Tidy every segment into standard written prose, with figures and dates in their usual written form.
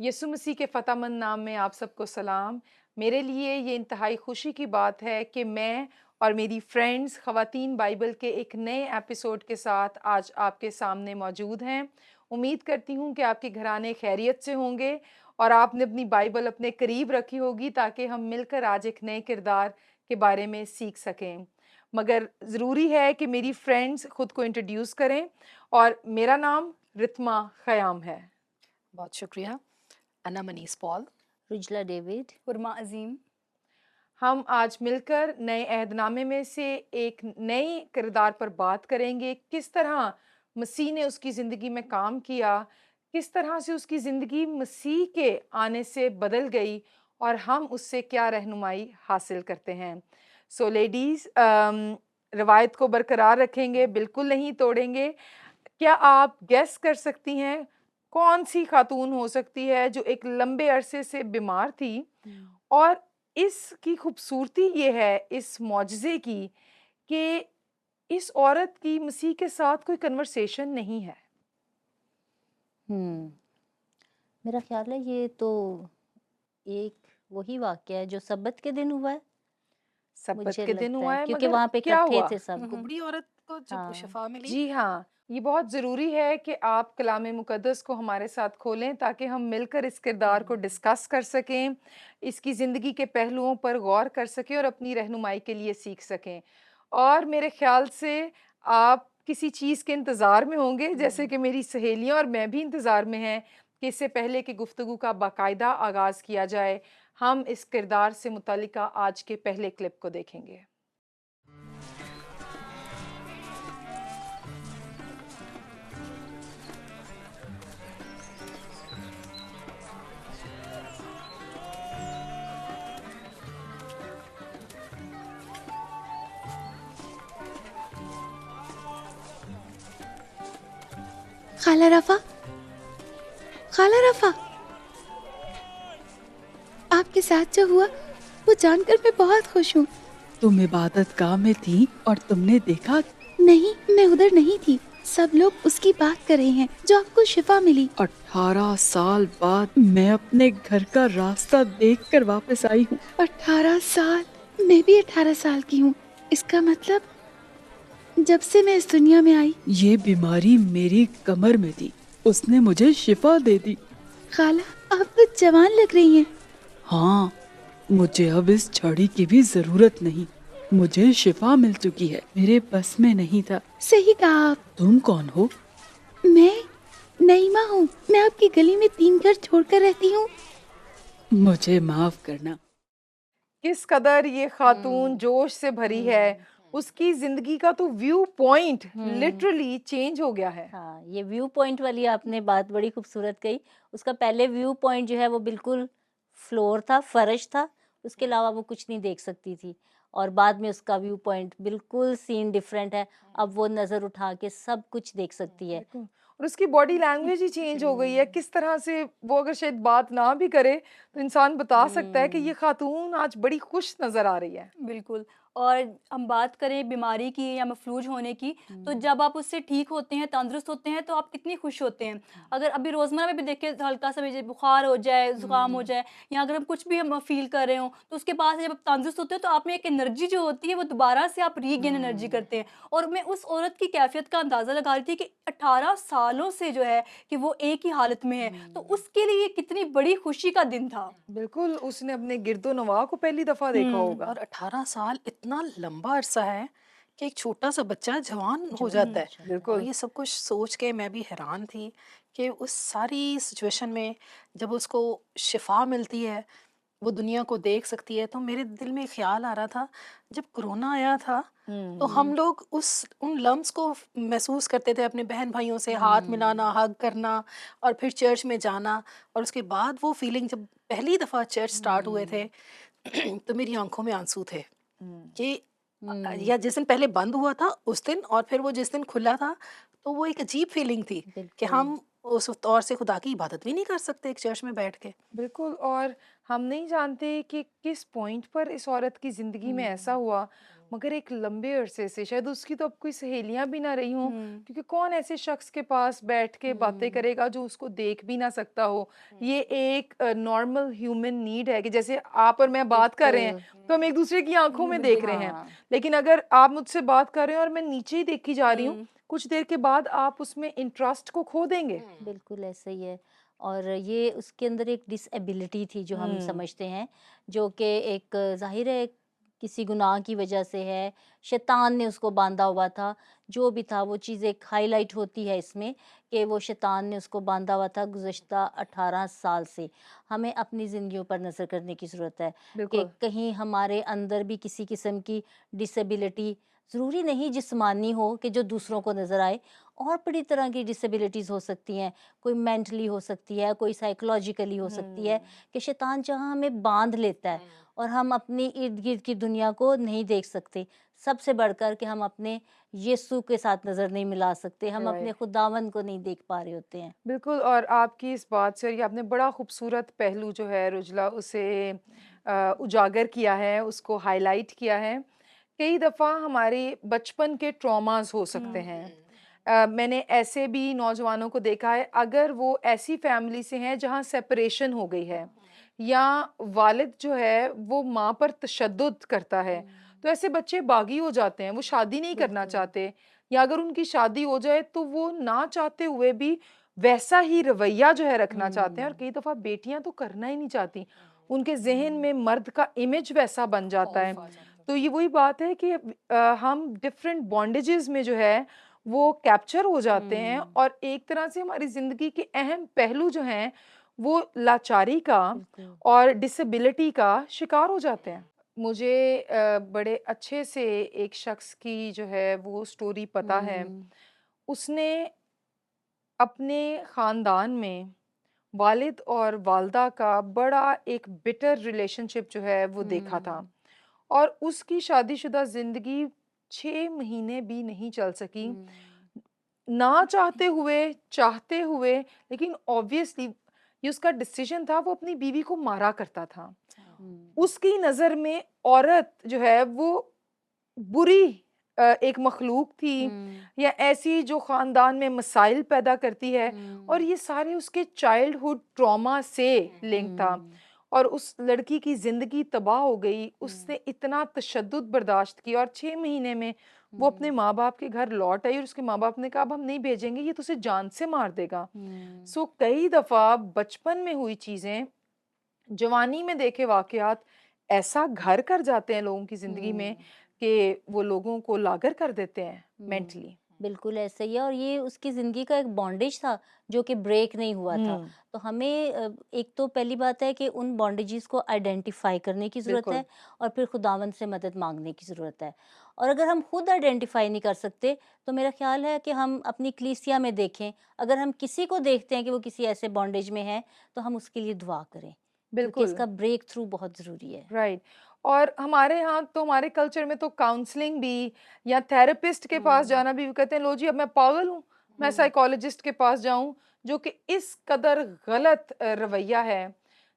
यीशु मसीह के फ़तेहमंद नाम में आप सबको सलाम। मेरे लिए ये इंतहाई खुशी की बात है कि मैं और मेरी फ्रेंड्स ख़वातीन बाइबल के एक नए एपिसोड के साथ आज आपके सामने मौजूद हैं। उम्मीद करती हूँ कि आपके घराने खैरियत से होंगे और आपने अपनी बाइबल अपने करीब रखी होगी ताकि हम मिलकर आज एक नए किरदार के बारे में सीख सकें। मगर ज़रूरी है कि मेरी फ्रेंड्स खुद को इंट्रोड्यूस करें और मेरा नाम रितमा ख़याम है। बहुत शुक्रिया। अन्ना मनीष पॉल। रुजला डेविड। हुरमा अजीम। हम आज मिलकर नए अहदनामे में से एक नए किरदार पर बात करेंगे। किस तरह मसीह ने उसकी ज़िंदगी में काम किया, किस तरह से उसकी ज़िंदगी मसीह के आने से बदल गई और हम उससे क्या रहनुमाई हासिल करते हैं। सो लेडीज़, रवायत को बरकरार रखेंगे, बिल्कुल नहीं तोड़ेंगे। क्या आप गेस कर सकती हैं कौन सी खातून हो सकती है जो एक लंबे अरसे से बीमार थी और इसकी खूबसूरती ये है इस मौजज़े की कि इस औरत की मसीह के साथ कोई कन्वर्सेशन नहीं है। मेरा ख्याल है ये तो एक वही वाक़या है जो सब्बत के दिन हुआ है, सब्बत मुझे के दिन लगता हुआ है, है, क्योंकि मगर वहाँ पे क्या इकट्ठे हुआ? थे सब। कुबड़ी औरत को जब हाँ, शिफा मिली। जी हाँ, ये बहुत ज़रूरी है कि आप कलाम मुक़द्दस को हमारे साथ खोलें ताकि हम मिलकर इस किरदार को डिस्कस कर सकें, इसकी ज़िंदगी के पहलुओं पर गौर कर सकें और अपनी रहनुमाई के लिए सीख सकें। और मेरे ख़्याल से आप किसी चीज़ के इंतज़ार में होंगे, जैसे कि मेरी सहेलियाँ और मैं भी इंतज़ार में हैं कि इससे पहले कि गुफ्तगू का बाकायदा आगाज़ किया जाए, हम इस किरदार से मुतल्लिका आज के पहले क्लिप को देखेंगे। खाला रफ़ा, खाला रफ़ा, आपके साथ जो हुआ वो जानकर मैं बहुत खुश हूँ। तुम इबादत गाह में थी और तुमने देखा? नहीं, मैं उधर नहीं थी। सब लोग उसकी बात कर रहे हैं जो आपको शिफा मिली। 18 साल बाद मैं अपने घर का रास्ता देखकर वापस आई हूँ। 18 साल? मैं भी 18 साल की हूँ। इसका मतलब जब से मैं इस दुनिया में आई। ये बीमारी मेरी कमर में थी, उसने मुझे शिफा दे दी। खाला, आप तो जवान लग रही हैं। हाँ, मुझे अब इस छड़ी की भी जरूरत नहीं। मुझे शिफा मिल चुकी है, मेरे बस में नहीं था। सही कहा आप। तुम कौन हो? मैं नईमा हूँ। मैं आपकी गली में 3 घर छोड़कर रहती हूँ। मुझे माफ करना। किस कदर ये खातून जोश से भरी है, उसकी ज़िंदगी का तो व्यू पॉइंट लिटरली चेंज हो गया है। हाँ, ये व्यू पॉइंट वाली आपने बात बड़ी खूबसूरत कही। उसका पहले व्यू पॉइंट जो है वो बिल्कुल फ्लोर था, फर्श था, उसके अलावा वो कुछ नहीं देख सकती थी। और बाद में उसका व्यू पॉइंट बिल्कुल सीन डिफरेंट है, अब वो नज़र उठा के सब कुछ देख सकती है। बिल्कुल। और उसकी बॉडी लैंग्वेज ही चेंज हो गई है। किस तरह से वो अगर शायद बात ना भी करे तो इंसान बता सकता है कि ये खातून आज बड़ी खुश नज़र आ रही है। बिल्कुल। और हम बात करें बीमारी की या मफलूज होने की, तो जब आप उससे ठीक होते हैं, तंदुरुस्त होते हैं, तो आप कितनी खुश होते हैं। अगर अभी रोज़मर्रा में भी देखें, हल्का सा मुझे बुखार हो जाए, ज़ुकाम हो जाए, या अगर हम कुछ भी हम फ़ील कर रहे हों, तो उसके बाद से जब आप तंदुरुस्त होते हैं तो आप में एक एनर्जी जो होती है वो दोबारा से आप रीगेन एनर्जी करते हैं। और मैं उस औरत की कैफ़ियत का अंदाज़ा लगा रही थी कि 18 सालों से जो है कि वो एक ही हालत में है, तो उसके लिए कितनी बड़ी खुशी का दिन था। बिल्कुल, उसने अपने गिरदो-नवाह को पहली दफ़ा देखा होगा। और 18 साल इतना लंबा अरसा है कि एक छोटा सा बच्चा जवान हो जाता है। और बिल्कुल। ये सब कुछ सोच के मैं भी हैरान थी कि उस सारी सिचुएशन में जब उसको शिफा मिलती है, वो दुनिया को देख सकती है, तो मेरे दिल में ख्याल आ रहा था, जब कोरोना आया था तो हम लोग उस उन लम्स को महसूस करते थे, अपने बहन भाइयों से हाथ मिलाना, हग करना, और फिर चर्च में जाना। और उसके बाद वो फीलिंग जब पहली दफ़ा चर्च स्टार्ट हुए थे तो मेरी आंखों में आंसू थे कि या जिस दिन पहले बंद हुआ था उस दिन, और फिर वो जिस दिन खुला था, तो वो एक अजीब फीलिंग थी कि बिल्कुल। हम उस तौर से खुदा की इबादत भी नहीं कर सकते एक चर्च में बैठ के। बिल्कुल। और हम नहीं जानते कि किस पॉइंट पर इस औरत की ज़िंदगी में ऐसा हुआ, मगर एक लंबे अरसे से शायद उसकी तो अब कोई सहेलियां भी ना रही हों, हुँ। क्योंकि कौन ऐसे शख्स के पास बैठ के बातें करेगा जो उसको देख भी ना सकता हो। ये एक नॉर्मल ह्यूमन नीड है कि जैसे आप और मैं बात कर रहे हैं बिल्कुल। तो हम एक दूसरे की आंखों में देख रहे हैं, हाँ। लेकिन अगर आप मुझसे बात कर रहे हैं और मैं नीचे ही देखी जा रही हूँ, हुँ। कुछ देर के बाद आप उसमें इंटरेस्ट को खो देंगे। बिल्कुल ऐसा ही है। और ये उसके अंदर एक डिसेबिलिटी थी जो हम हम्म। समझते हैं, जो कि एक ज़ाहिर है किसी गुनाह की वजह से है, शैतान ने उसको बांधा हुआ था। जो भी था वो चीज़ एक हाईलाइट होती है इसमें कि वो शैतान ने उसको बांधा हुआ था गुज़श्ता 18 साल से। हमें अपनी ज़िंदगियों पर नज़र करने की ज़रूरत है कि बिल्कुल। कहीं हमारे अंदर भी किसी किस्म की डिसेबिलिटी, ज़रूरी नहीं जिस्मानी हो कि जो दूसरों को नज़र आए, और बड़ी तरह की डिसेबिलिटीज़ हो सकती हैं। कोई मेंटली हो सकती है, कोई साइकोलॉजिकली हो सकती है कि शैतान जहाँ हमें बांध लेता है और हम अपनी इर्द-गिर्द की दुनिया को नहीं देख सकते। सबसे बढ़कर कि हम अपने यीशु के साथ नज़र नहीं मिला सकते, हम अपने राइट। खुदावंद को नहीं देख पा रहे होते हैं। बिल्कुल, और आपकी इस बात से, और ये आपने बड़ा खूबसूरत पहलू जो है रुजला उसे उजागर किया है, उसको हाईलाइट किया है। कई दफ़ा हमारे बचपन के ट्रॉमास हो सकते हुँ। हैं। मैंने ऐसे भी नौजवानों को देखा है, अगर वो ऐसी फैमिली से हैं जहाँ सेपरेशन हो गई है, या वालिद जो है वो माँ पर तशद्दुद करता है, तो ऐसे बच्चे बागी हो जाते हैं, वो शादी नहीं करना बिल्कुल। चाहते, या अगर उनकी शादी हो जाए तो वो ना चाहते हुए भी वैसा ही रवैया जो है रखना चाहते हैं, और कई दफ़ा बेटियां तो करना ही नहीं चाहती, उनके ज़हन में मर्द का इमेज वैसा बन जाता है। तो ये वही बात है कि हम डिफरेंट बॉन्डेजेस में जो है वो कैप्चर हो जाते हैं, और एक तरह से हमारी ज़िंदगी के अहम पहलू जो हैं वो लाचारी का बिल्कुल। और डिसेबिलिटी का शिकार हो जाते हैं। मुझे बड़े अच्छे से एक शख्स की जो है वो स्टोरी पता है। हुँ। उसने अपने ख़ानदान में वालिद और वालदा का बड़ा एक बिटर रिलेशनशिप जो है वो देखा था, हुँ। और उसकी शादीशुदा ज़िंदगी 6 महीने भी नहीं चल सकी। हुँ। ना चाहते हुए, लेकिन ऑब्वियसली ये उसका डिसीजन था, वो अपनी बीवी को मारा करता था। हुँ। उसकी नज़र में औरत जो है वो बुरी एक मखलूक थी, हुँ। या ऐसी जो ख़ानदान में मसाइल पैदा करती है, और हुँ। ये सारे उसके चाइल्डहुड ट्रॉमा से लिंक था, हुँ। और उस लड़की की ज़िंदगी तबाह हो गई। हुँ। उसने इतना तशद्दुद बर्दाश्त किया, और 6 महीने में वो अपने हुँ। माँ-बाप के घर लौट आई, और उसके माँ-बाप ने कहा अब हम नहीं भेजेंगे, ये तो उसे जान से मार देगा। हुँ। सो कई दफ़ा बचपन में हुई चीज़ें, जवानी में देखे वाक़यात ऐसा घर कर जाते हैं लोगों की ज़िंदगी में हुँ। कि वो लोगों को लागर कर देते हैं हुँ। मेंटली। बिल्कुल ऐसा ही है, और ये उसकी ज़िंदगी का एक बॉन्डेज था जो कि ब्रेक नहीं हुआ था। हुँ, तो हमें एक तो पहली बात है कि उन बॉन्डेजेस को आइडेंटिफ़ाई करने की ज़रूरत बिल्कुल। है, और फिर खुदावंद से मदद माँगने की ज़रूरत है। और अगर हम खुद आइडेंटिफ़ाई नहीं कर सकते, तो मेरा ख़्याल है कि हम अपनी कलीसिया में देखें, अगर हम किसी को देखते हैं कि वो किसी ऐसे बॉन्डेज में है, तो हम उसके लिए दुआ करें, क्योंकि बिल्कुल। इसका ब्रेक थ्रू बहुत ज़रूरी है। राइट। और हमारे यहाँ तो, हमारे कल्चर में तो काउंसलिंग भी, या थेरेपिस्ट के पास हुँ। जाना भी, वो कहते हैं लो जी अब मैं पागल हूँ, मैं हुँ। साइकोलॉजिस्ट के पास जाऊँ, जो कि इस कदर गलत रवैया है।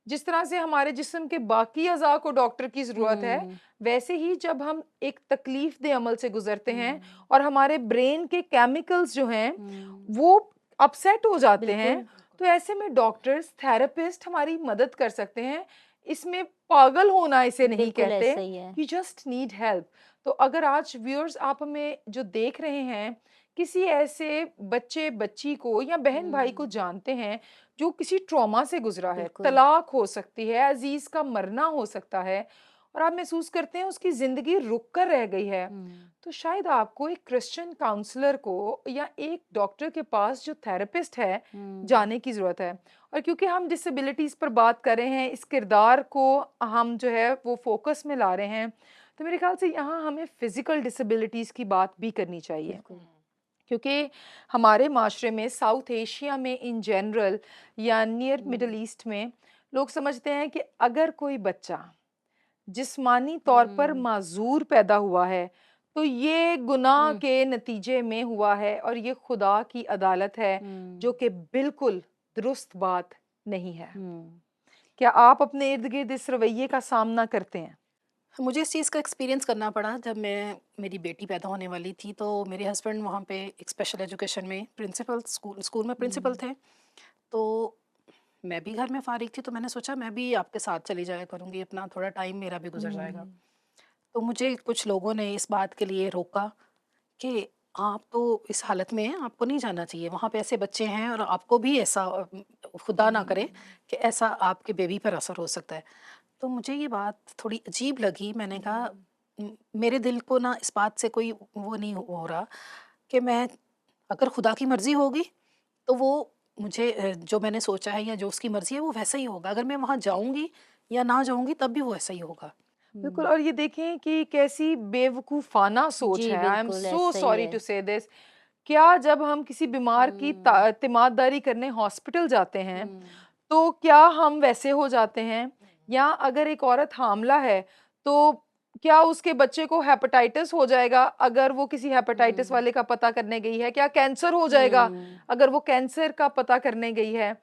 जिस तरह से हमारे जिस्म के बाकी अज़ा को डॉक्टर की ज़रूरत है, हुँ। वैसे ही जब हम एक तकलीफ दे अमल से गुज़रते हैं हुँ। और हमारे ब्रेन के केमिकल्स जो हैं हुँ। वो अपसेट हो जाते हैं, बिल्कुल। तो ऐसे में डॉक्टर्स, थेरेपिस्ट हमारी मदद कर सकते हैं। इसमें पागल होना इसे नहीं बिल्कुल कहते, ऐसा ही है। You just need help. तो अगर आज व्यूअर्स आप हमें जो देख रहे हैं, किसी ऐसे बच्चे बच्ची को या बहन भाई को हुँ। जानते हैं जो किसी ट्रॉमा से गुजरा है, बिल्कुल। तलाक हो सकती है, अजीज का मरना हो सकता है, और आप महसूस करते हैं उसकी जिंदगी रुक कर रह गई है, हुँ। तो शायद आपको एक क्रिश्चियन काउंसलर को या एक डॉक्टर के पास जो थेरेपिस्ट है हुँ। जाने की ज़रूरत है। और क्योंकि हम डिसेबिलिटीज़ पर बात कर रहे हैं, इस किरदार को हम जो है वो फोकस में ला रहे हैं, तो मेरे ख्याल से यहाँ हमें फ़िज़िकल डिसेबिलिटीज़ की बात भी करनी चाहिए। बिल्कुल। क्योंकि हमारे माशरे में, साउथ एशिया में इन जनरल, या नियर मिडल हुँ। ईस्ट में, लोग समझते हैं कि अगर कोई बच्चा जिस्मानी तौर पर हुँ। माज़ूर पैदा हुआ है, तो ये गुनाह हुँ। के नतीजे में हुआ है, और ये खुदा की अदालत है, जो हुँ। कि बिल्कुल दुरुस्त बात नहीं है। हुँ। क्या आप अपने इर्द-गिर्द इस रवैये का सामना करते हैं? मुझे इस चीज़ का एक्सपीरियंस करना पड़ा जब मेरी बेटी पैदा होने वाली थी, तो मेरे हस्बैंड वहाँ पे एक स्पेशल एजुकेशन में प्रिंसिपल, स्कूल में प्रिंसिपल थे। तो मैं भी घर में फ़ारिग थी, तो मैंने सोचा मैं भी आपके साथ चली जाया करूँगी, अपना थोड़ा टाइम मेरा भी गुज़र जाएगा। तो मुझे कुछ लोगों ने इस बात के लिए रोका कि आप तो इस हालत में हैं, आपको नहीं जाना चाहिए, वहाँ पे ऐसे बच्चे हैं और आपको भी ऐसा खुदा ना करे कि ऐसा आपके बेबी पर असर हो सकता है। तो मुझे ये बात थोड़ी अजीब लगी। मैंने कहा मेरे दिल को ना इस बात से कोई वो नहीं हो रहा कि मैं, अगर खुदा की मर्ज़ी होगी तो वो मुझे जो मैंने सोचा है या जो उसकी मर्ज़ी है वो वैसा ही होगा। अगर मैं वहाँ जाऊँगी या ना जाऊँगी तब भी वो ऐसा ही होगा। बिल्कुल। और ये देखें कि कैसी बेवकूफ़ाना सोच जी, है। आई एम बिल्कुल सो ऐसा ही सॉरी है। टू से दिस। क्या जब हम किसी बीमार की हुँ, तीमारदारी करने हॉस्पिटल जाते हैं, हुँ, तो क्या हम वैसे हो जाते हैं? या अगर एक औरत हामला है, तो क्या उसके बच्चे को हेपेटाइटिस हो जाएगा अगर वो किसी हेपेटाइटिस हुँ, वाले का पता करने गई है? क्या कैंसर हो जाएगा हुँ, अगर वो कैंसर का पता करने गई है?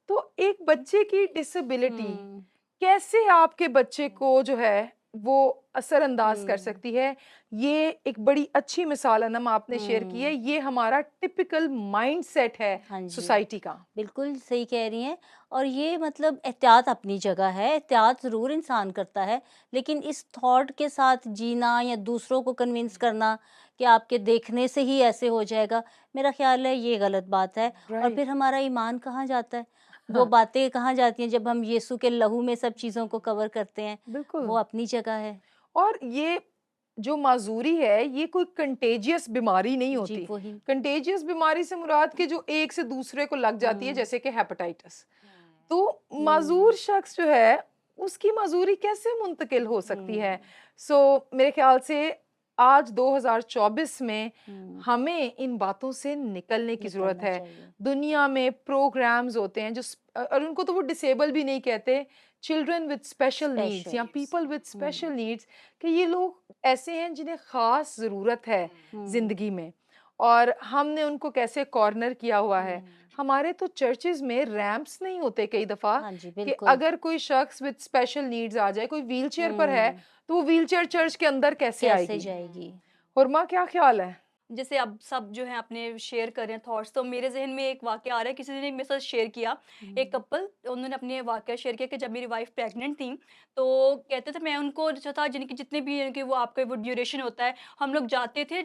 तो एक बच्चे की डिसेबिलिटी हुँ, कैसे आपके बच्चे को जो है वो असरअंदाज कर हुँ, सकती है? ये एक बड़ी अच्छी मिसाल अनम आपने शेयर की है। हुँ। ये हमारा टिपिकल माइंडसेट है हाँ जी, सोसाइटी का। बिल्कुल सही कह रही हैं। और ये मतलब एहतियात अपनी जगह है, एहतियात ज़रूर इंसान करता है, लेकिन इस थॉट के साथ जीना या दूसरों को कन्विंस करना कि आपके देखने से ही ऐसे हो जाएगा, मेरा ख़्याल है ये गलत बात है। और राइट। फिर हमारा ईमान कहाँ जाता है? वो हाँ, बातें कहाँ जाती हैं जब हम यीशु के लहू में सब चीज़ों को कवर करते हैं, बिल्कुल। वो अपनी जगह है। और ये जो माज़ूरी है, ये कोई कंटेजियस बीमारी नहीं जी, होती। वही। कंटेजियस बीमारी से मुराद कि जो एक से दूसरे को लग जाती है, हुँ, जैसे कि हेपेटाइटिस। तो हुँ, माज़ूर शख्स जो है, उसकी माज़ूरी कैसे मुंतकिल हो सकती है? हुँ, मेरे ख़्याल से आज 2024 में हुँ, हमें इन बातों से निकलने की ज़रूरत निकलना है। चाहिए। दुनिया में प्रोग्राम्स होते हैं और उनको तो वो डिसेबल भी नहीं कहते, चिल्ड्रन विद स्पेशल नीड्स या special. People with hmm, special needs, कि ये लोग ऐसे हैं जिन्हें ख़ास ज़रूरत है हुँ, ज़िंदगी में, और हमने उनको कैसे कॉर्नर किया हुआ है। हुँ। हमारे तो चर्चेज़ में रैंप्स नहीं होते कई दफ़ा हाँ जी, कि बिल्कुल। अगर कोई शख्स विद स्पेशल नीड्स आ जाए, कोई व्हीलचेयर पर है, हुँ, तो वो व्हीलचेयर चर्च के अंदर कैसे कैसे आएगी? जाएगी? हुरमा, क्या ख़्याल है? जैसे अब सब जो है अपने शेयर कर रहे हैं थॉट्स, तो मेरे ज़हन में एक वाक़या आ रहा है, किसी ने मेरे साथ शेयर किया। एक हुँ, कपल, उन्होंने अपने वाक़या शेयर किया कि जब मेरी वाइफ़ प्रेग्नेंट थी, तो कहते थे मैं उनको जो था जिनकी जितने भी इनके वो आपका वो ड्यूरेशन होता है, हम लोग जाते थे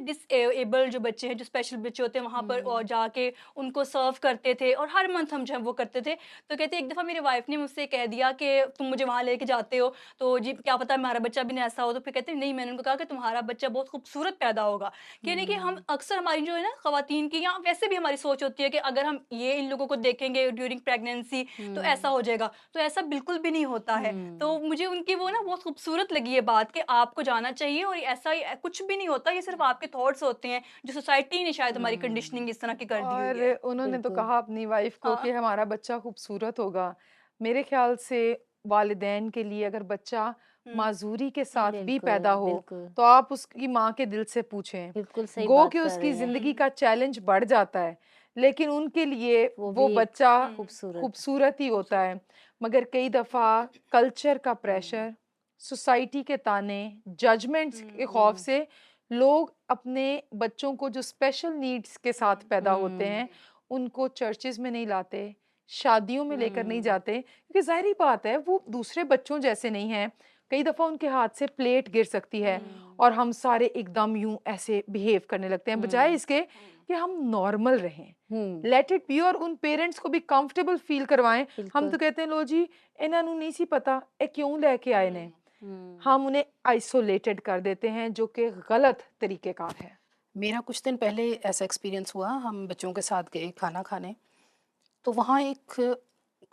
एबल जो बच्चे हैं, जो स्पेशल बच्चे होते हैं वहाँ पर, और हुँ, जाके उनको सर्व करते थे और हर मंथ हम जो है वो करते थे। तो कहते एक दफ़ा मेरी वाइफ़ ने मुझसे कह दिया कि तुम मुझे वहाँ लेके जाते हो, तो जी क्या पता हमारा बच्चा भी ना ऐसा हो। तो फिर कहते नहीं, मैंने उनको कहा कि तुम्हारा बच्चा बहुत खूबसूरत पैदा होगा। यानी कि हम हुँ, अक्सर हमारी जो है ना ख़वातीन की, या वैसे भी हमारी सोच होती है कि अगर हम ये इन लोगों को देखेंगे ड्यूरिंग प्रेगनेंसी तो ऐसा हुँ, हो जाएगा, तो ऐसा बिल्कुल भी नहीं होता है। तो हुँ, मुझे उनकी वो ना बहुत खूबसूरत लगी ये बात कि आपको जाना चाहिए और ऐसा ही कुछ भी नहीं होता, ये सिर्फ़ आपके थॉट्स होते हैं, जो सोसाइटी ने शायद हमारी हुँ, कंडीशनिंग इस तरह की कर दी हुई और है। उन्होंने तो बिल्कुल। कहा अपनी वाइफ़ को हाँ, कि हमारा बच्चा खूबसूरत होगा। मेरे ख़्याल से वालिदैन के लिए अगर बच्चा हुँ, माज़ूरी के हुँ, साथ भी पैदा बिल्कुल, हो, बिल्कुल, तो आप उसकी माँ के दिल से पूछें। बिल्कुल सही गो बात कि कर उसकी रहे हैं। ज़िंदगी हुँ, का चैलेंज बढ़ जाता है, लेकिन उनके लिए वो वो भी एक बच्चा हुँ, खूबसूरत खूबसूरत ही होता खूबसूरत। है। मगर कई दफ़ा कल्चर का हुँ, प्रेशर, सोसाइटी के ताने, जजमेंट्स के हुँ, खौफ हुँ, से लोग अपने बच्चों को जो स्पेशल नीड्स के साथ हुँ, पैदा होते हुँ, हैं, उनको चर्चेज़ में नहीं लाते, शादियों में लेकर नहीं हुँ, जाते, क्योंकि ज़ाहिर-सी बात है वो दूसरे बच्चों जैसे नहीं हैं। कई दफ़ा उनके हाथ से प्लेट गिर सकती है हुँ, और हम सारे एकदम यूँ ऐसे बिहेव करने लगते हैं, बजाए हुँ, इसके कि हम नॉर्मल रहें। हुँ, लेट इट बी, और उन पेरेंट्स को भी कंफर्टेबल फ़ील करवाएँ। हम तो बिल्कुल। कहते हैं लो जी, इन्हां नू नहीं सी पता, ये क्यों लेके आए ने? हुँ, हम उन्हें आइसोलेटेड कर देते हैं, जो कि गलत तरीक़ेकार है। मेरा कुछ दिन पहले ऐसा एक्सपीरियंस हुआ, हम बच्चों के साथ गए खाना खाने, तो वहाँ एक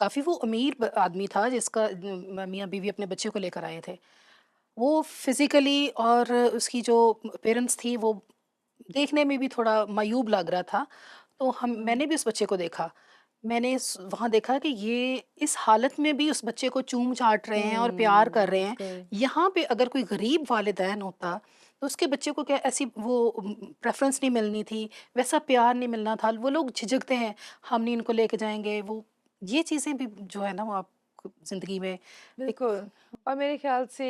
काफ़ी वो अमीर आदमी था जिसका मियाँ बीवी अपने बच्चे को लेकर आए थे। वो फिज़िकली और उसकी जो पेरेंट्स थी वो देखने में भी थोड़ा मायूब लग रहा था। तो हम हुँ, मैंने भी उस बच्चे को देखा। मैंने वहाँ देखा कि ये इस हालत में भी उस बच्चे को चूम-चाट रहे हैं और प्यार हुँ, कर रहे हैं। बिल्कुल। यहाँ पे अगर कोई गरीब वालिदैन होता, तो उसके बच्चे को क्या ऐसी वो प्रेफ़रेंस नहीं मिलनी थी, वैसा प्यार नहीं मिलना था। वो लोग झिझकते हैं, हम नहीं इनको लेके जाएँगे, वो ये चीज़ें भी जो है ना वो आप ज़िंदगी में एक बिल्कुल। और मेरे ख़्याल से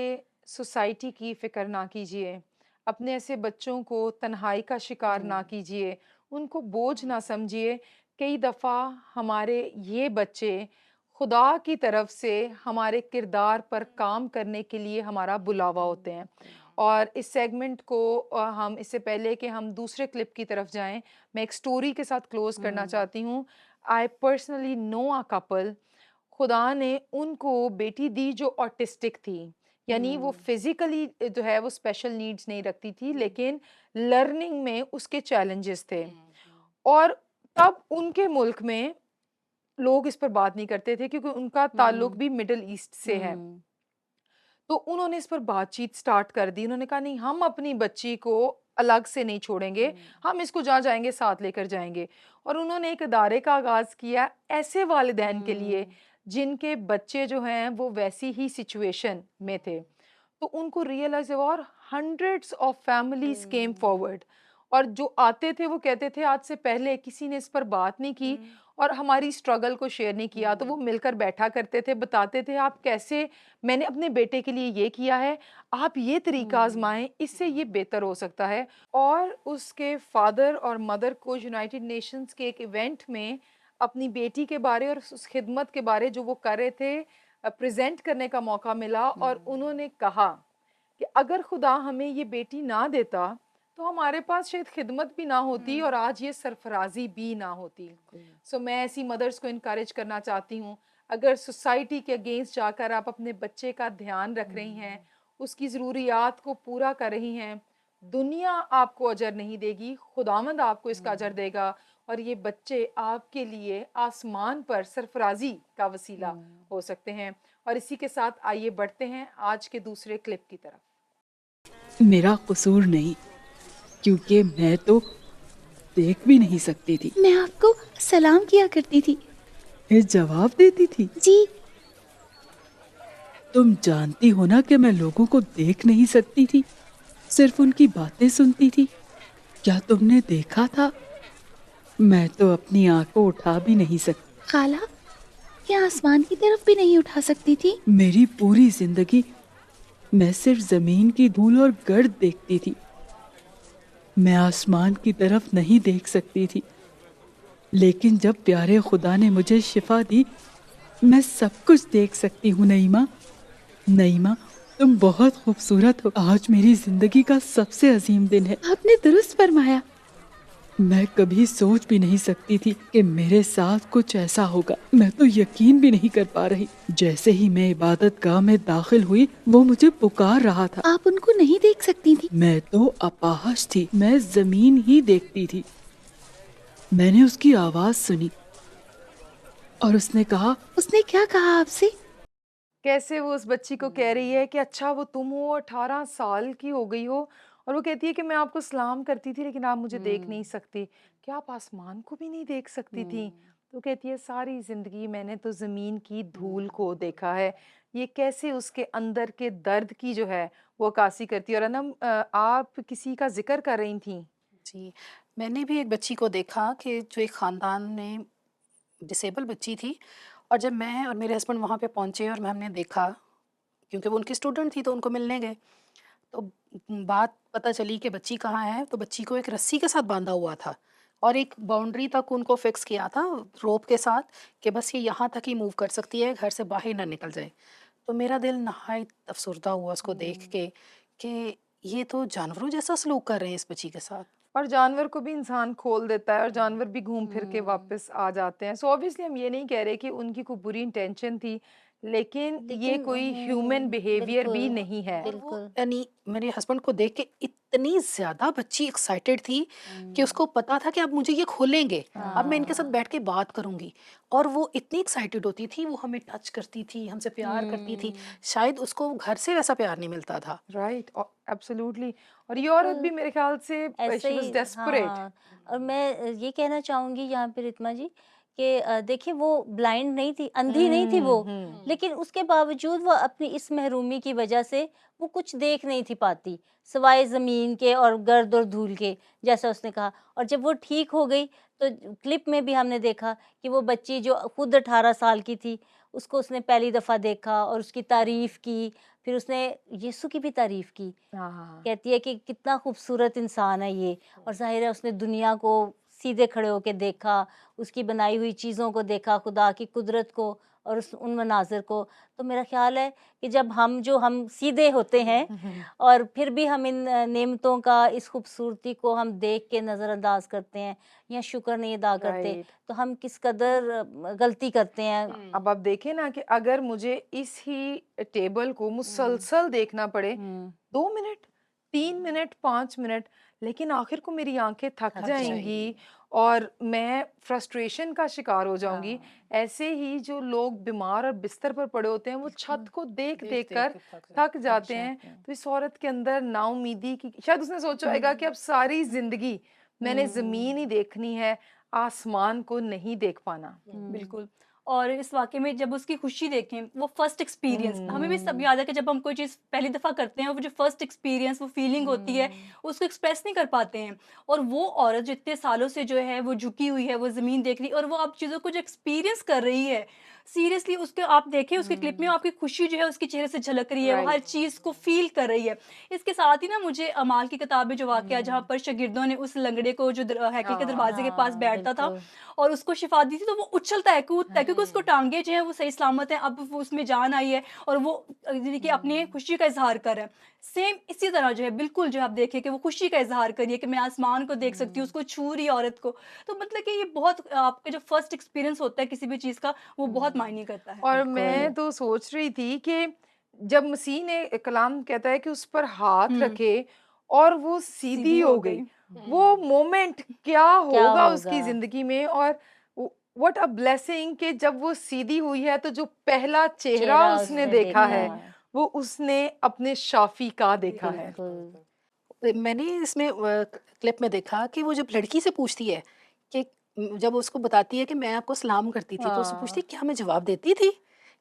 सोसाइटी की फ़िक्र ना कीजिए, अपने ऐसे बच्चों को तन्हाई का शिकार ना कीजिए, उनको बोझ ना समझिए। कई दफ़ा हमारे ये बच्चे खुदा की तरफ से हमारे किरदार पर काम करने के लिए हमारा बुलावा होते हैं। और इस सेगमेंट को हम इससे पहले कि हम दूसरे क्लिप की तरफ जाएँ, मैं एक स्टोरी के साथ क्लोज़ करना चाहती हूँ। I personally know a couple, खुदा ने उनको बेटी दी जो ऑटिस्टिक थी, यानी वो फिज़िकली जो है वो स्पेशल नीड्स नहीं रखती थी, लेकिन लर्निंग में उसके चैलेंजेस थे। और तब उनके मुल्क में लोग इस पर बात नहीं करते थे क्योंकि उनका ताल्लुक भी मिडल ईस्ट से है। तो उन्होंने इस पर बातचीत स्टार्ट कर दी। उन्होंने कहा नहीं, हम अपनी बच्ची को अलग से नहीं छोड़ेंगे, हम इसको जहाँ जाएँगे साथ लेकर जाएँगे। और उन्होंने एक इदारे का आगाज़ किया ऐसे वालिदैन के लिए जिनके बच्चे जो हैं वो वैसी ही सिचुएशन में थे। तो उनको रियलाइज़ हुआ और hundreds of families came forward, और जो आते थे वो कहते थे आज से पहले किसी ने इस पर बात नहीं की और हमारी स्ट्रगल को शेयर नहीं किया। तो वो मिलकर बैठा करते थे, बताते थे आप कैसे, मैंने अपने बेटे के लिए ये किया है, आप ये तरीका आज़माएँ, इससे ये बेहतर हो सकता है। और उसके फादर और मदर को यूनाइटेड नेशंस के एक इवेंट में अपनी बेटी के बारे और उस खिदमत के बारे जो वो कर रहे थे प्रेज़ेंट करने का मौका मिला। और उन्होंने कहा कि अगर खुदा हमें ये बेटी ना देता तो हमारे पास शायद खिदमत भी ना होती और आज ये सरफराजी भी ना होती। सो मैं ऐसी मदर्स को इनकरेज करना चाहती हूँ, अगर सोसाइटी के अगेंस्ट जाकर आप अपने बच्चे का ध्यान रख रही हैं, उसकी ज़रूरियात को पूरा कर रही हैं, दुनिया आपको अजर नहीं देगी, खुदावंद आपको इसका अजर देगा। और ये बच्चे आपके लिए आसमान पर सरफराजी का वसीला हो सकते हैं। और इसी के साथ आइए बढ़ते हैं आज के दूसरे क्लिप की तरफ। मेरा कसूर नहीं, क्योंकि मैं तो देख भी नहीं सकती थी। मैं आपको सलाम किया करती थी। फिर जवाब देती थी। जी, तुम जानती हो ना कि मैं लोगों को देख नहीं सकती थी, सिर्फ उनकी बातें सुनती थी। क्या तुमने देखा था? मैं तो अपनी आंखों उठा भी नहीं सकती। खाला, क्या आसमान की तरफ भी नहीं उठा सकती थी? मेरी पूरी जिंदगी मैं सिर्फ जमीन की धूल और गर्द देखती थी। मैं आसमान की तरफ नहीं देख सकती थी। लेकिन जब प्यारे खुदा ने मुझे शिफा दी, मैं सब कुछ देख सकती हूँ। नईमा, नईमा, तुम बहुत खूबसूरत हो। आज मेरी जिंदगी का सबसे अजीम दिन है। आपने दुरुस्त फरमाया। मैं कभी सोच भी नहीं सकती थी कि मेरे साथ कुछ ऐसा होगा। मैं तो यकीन भी नहीं कर पा रही। जैसे ही मैं इबादत गाह में दाखिल हुई, वो मुझे पुकार रहा था। आप उनको नहीं देख सकती थी? मैं तो अपाहज थी, मैं जमीन ही देखती थी। मैंने उसकी आवाज सुनी और उसने कहा, उसने क्या कहा आपसे? कैसे वो उस बच्ची को कह रही है कि अच्छा वो तुम हो, 18 साल की हो गई हो, और वो कहती है कि मैं आपको सलाम करती थी लेकिन आप मुझे देख नहीं सकती। क्या आप आसमान को भी नहीं देख सकती थी? तो कहती है सारी ज़िंदगी मैंने तो ज़मीन की धूल को देखा है। ये कैसे उसके अंदर के दर्द की जो है वो अक्कासी करती है। और अनम, आप किसी का ज़िक्र कर रही थीं। जी, मैंने भी एक बच्ची को देखा कि जो एक ख़ानदान में डिसेबल बच्ची थी, और जब मैं और मेरे हस्बैंड वहाँ पे पहुँचे और हमने देखा, क्योंकि वो उनकी स्टूडेंट थी तो उनको मिलने गए, तो बात पता चली कि बच्ची कहाँ है। तो बच्ची को एक रस्सी के साथ बांधा हुआ था और एक बाउंड्री तक उनको फिक्स किया था रोप के साथ, कि बस ये यहाँ तक ही मूव कर सकती है, घर से बाहर ना निकल जाए। तो मेरा दिल नहायत अफसरदा हुआ उसको देख के कि ये तो जानवरों जैसा सलूक कर रहे हैं इस बच्ची के साथ। और जानवर को भी इंसान खोल देता है और जानवर भी घूम फिर के हम्म। वापस आ जाते हैं। सो ऑब्वियसली हम ये नहीं कह रहे कि उनकी कोई बुरी इंटेंशन थी, लेकिन ये लेकिन कोई ह्यूमन बिहेवियर भी बिल्कुल, नहीं है। और वो बिल्कुल। यानी मेरे हस्बैंड को देख के इतनी ज़्यादा बच्ची एक्साइटेड थी कि उसको पता था कि अब मुझे ये खोलेंगे, अब मैं इनके साथ हाँ। बैठ के बात करूंगी। और वो इतनी एक्साइटेड होती थी, वो हमें टच करती थी, हमसे प्यार करती थी। शायद उसको घर से वैसा प्यार नहीं मिलता था। Right, absolutely. और ये औरत भी बिल्कुल, मेरे ख्याल से ऐसे शी वाज ही डेस्परेट। हाँ। और मैं ये कहना चाहूँगी यहाँ पे रितमा जी कि देखिए वो ब्लाइंड नहीं थी, अंधी नहीं थी वो, लेकिन उसके बावजूद वो अपनी इस महरूमी की वजह से वो कुछ देख नहीं थी पाती, सिवाय ज़मीन के और गर्द और धूल के, जैसा उसने कहा। और जब वो ठीक हो गई तो क्लिप में भी हमने देखा कि वो बच्ची जो खुद 18 साल की थी, उसको उसने पहली दफ़ा देखा और उसकी तारीफ़ की, फिर उसने यीशु की भी तारीफ की, हाँ, हाँ, हाँ। कहती है कि कितना खूबसूरत इंसान है ये, और ज़ाहिर है उसने दुनिया को सीधे खड़े होके देखा, उसकी बनाई हुई चीज़ों को देखा, खुदा की कुदरत को और उन मनाज़िर को। तो मेरा ख़्याल है कि जब हम सीधे होते हैं और फिर भी हम इन नेमतों का, इस खूबसूरती को हम देख के नज़रअंदाज करते हैं या शुक्र नहीं अदा करते, राइट। तो हम किस कदर गलती करते हैं। अब आप देखिए ना कि अगर मुझे इस ही टेबल को मुसलसल देखना पड़े हुँ, 2 मिनट, 3 मिनट, 5 मिनट, लेकिन आखिर को मेरी आंखें थक थक जाएंगी जाएंगी। और मैं फ्रस्ट्रेशन का शिकार हो जाऊंगी। हाँ, ऐसे ही जो लोग बीमार और बिस्तर पर पड़े होते हैं वो छत बिल्कुल, को देख देख देख देख कर के थक थक जाते थक जाते हैं। जाते हैं। तो इस औरत के अंदर नाउमीदी की, शायद उसने सोचा होगा कि अब सारी जिंदगी मैंने जमीन ही देखनी है, आसमान को नहीं देख पाना। हुँ, बिल्कुल। और इस वाक़ये में जब उसकी खुशी देखें, वो फर्स्ट एक्सपीरियंस हमें भी सब हुँ, याद है कि जब हम कोई चीज़ पहली दफ़ा करते हैं, वो जो फर्स्ट एक्सपीरियंस, वो फीलिंग होती है, हुँ, उसको एक्सप्रेस नहीं कर पाते हैं। और वो औरत जो इतने सालों से जो है वो झुकी हुई है, वो ज़मीन देख रही है और वो अब चीज़ों को जो एक्सपीरियंस कर रही है, सीरियसली उसके आप देखें उसके क्लिप में हुँ, आपकी खुशी जो है उसके चेहरे से झलक रही है, वो हर राइट। चीज़ को फ़ील कर रही है। इसके साथ ही ना मुझे अमाल की किताब में जो वाक़या जहाँ हुँ, पर शागिर्दों ने उस लंगड़े को जो हैकल के हाँ, दरवाज़े के पास हाँ, बैठता था बिल्कुल, और उसको शिफा दी थी, तो वो उछलता है, कूदता है क्योंकि उसको हम्म, टाँगे जो हैं वो सही सलामत हैं, अब वो उसमें जान आई है और वो यानी कि अपनी हुँ, खुशी का इज़हार कर रहा है। सेम इसी तरह जो है बिल्कुल जो है आप देखिए कि वो खुशी का इज़हार कर रही है कि मैं आसमान को देख सकती हूँ, हुँ, उसको छू रही है औरत को। तो मतलब कि ये बहुत आपका जो फर्स्ट एक्सपीरियंस होता है किसी भी चीज़ का, वो बहुत हुँ, मायने करता है। और बिल्कुल, मैं तो सोच रही थी कि जब मसीह ने कलाम कहता है कि उस पर हाथ हुँ, रखे और वो सीधी सीधी हो हो गई, गई। वो हम्म, मोमेंट क्या क्या होगा होगा? उसकी जिंदगी में। और व्हाट अ ब्लेसिंग कि जब वो सीधी हुई है तो जो पहला चेहरा चेहरा उसने उसने देखा देखा, है वो उसने अपने शाफी का देखा देखा है। है। बिल्कुल, मैंने इसमें क्लिप में देखा कि वो जब लड़की से पूछती है कि जब उसको बताती है कि मैं आपको सलाम करती थी, तो उससे पूछती हाँ। है क्या मैं जवाब देती थी,